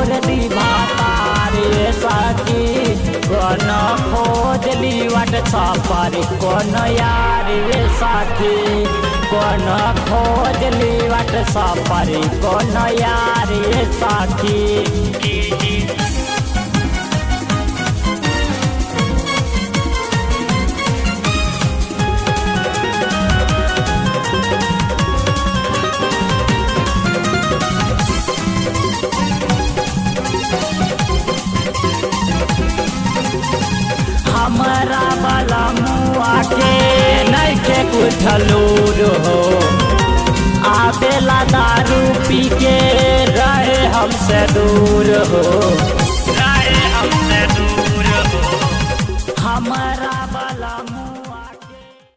छोड़ दी भातारे सखी कौन खोजली व्हाट्सएप पर कौन यार रे सखी कौन खोजली व्हाट्सएप पर कौन यार रे सखी। हमारा वाला मुआ के नहीं के कुछ लूर हो आवेला दारू पी के रहे हमसे दूर हो रहे हमसे दूर हो हमारा